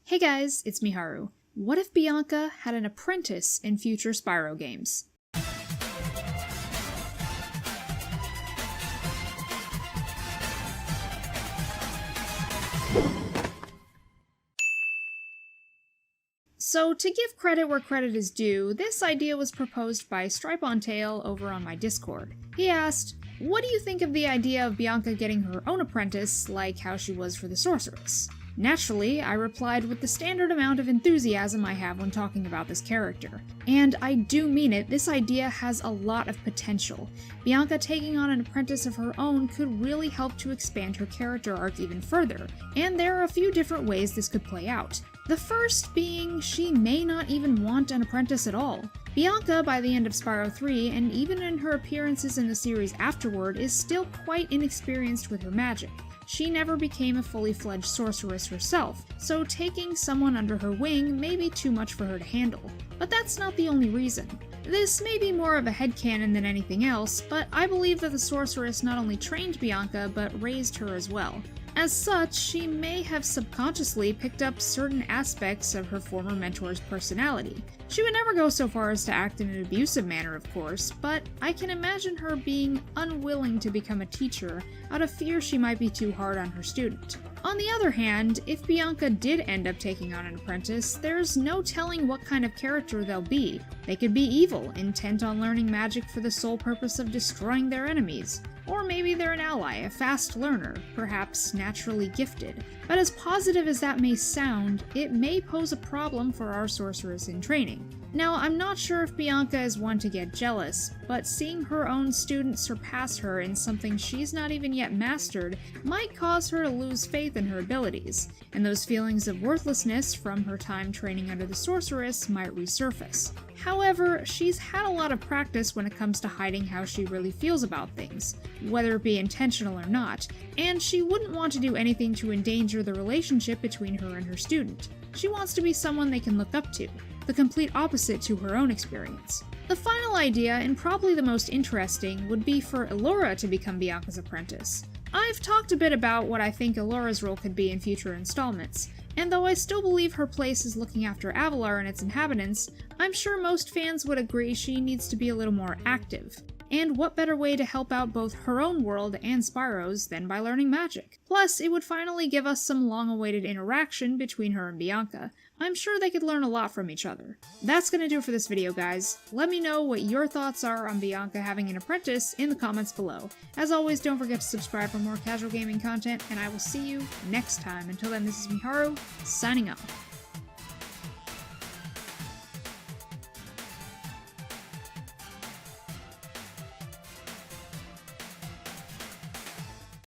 Hey guys, it's Miharu. What if Bianca had an apprentice in future Spyro games? So, to give credit where credit is due, this idea was proposed by Stripe-on-Tail over on my Discord. He asked, what do you think of the idea of Bianca getting her own apprentice, like how she was for the sorceress? Naturally, I replied with the standard amount of enthusiasm I have when talking about this character. And I do mean it, this idea has a lot of potential. Bianca taking on an apprentice of her own could really help to expand her character arc even further, and there are a few different ways this could play out. The first being, she may not even want an apprentice at all. Bianca, by the end of Spyro 3, and even in her appearances in the series afterward, is still quite inexperienced with her magic. She never became a fully fledged sorceress herself, so taking someone under her wing may be too much for her to handle. But that's not the only reason. This may be more of a headcanon than anything else, but I believe that the sorceress not only trained Bianca, but raised her as well. As such, she may have subconsciously picked up certain aspects of her former mentor's personality. She would never go so far as to act in an abusive manner, of course, but I can imagine her being unwilling to become a teacher out of fear she might be too hard on her student. On the other hand, if Bianca did end up taking on an apprentice, there's no telling what kind of character they'll be. They could be evil, intent on learning magic for the sole purpose of destroying their enemies. Or maybe they're an ally, a fast learner, perhaps naturally gifted. But as positive as that may sound, it may pose a problem for our sorceress in training. Now, I'm not sure if Bianca is one to get jealous, but seeing her own student surpass her in something she's not even yet mastered might cause her to lose faith in her abilities, and those feelings of worthlessness from her time training under the sorceress might resurface. However, she's had a lot of practice when it comes to hiding how she really feels about things, whether it be intentional or not, and she wouldn't want to do anything to endanger the relationship between her and her student. She wants to be someone they can look up to, the complete opposite to her own experience. The final idea, and probably the most interesting, would be for Elora to become Bianca's apprentice. I've talked a bit about what I think Elora's role could be in future installments, and though I still believe her place is looking after Avalar and its inhabitants, I'm sure most fans would agree she needs to be a little more active. And what better way to help out both her own world and Spyro's than by learning magic? Plus, it would finally give us some long-awaited interaction between her and Bianca. I'm sure they could learn a lot from each other. That's gonna do it for this video, guys. Let me know what your thoughts are on Bianca having an apprentice in the comments below. As always, don't forget to subscribe for more casual gaming content, and I will see you next time. Until then, this is Miharu, signing off.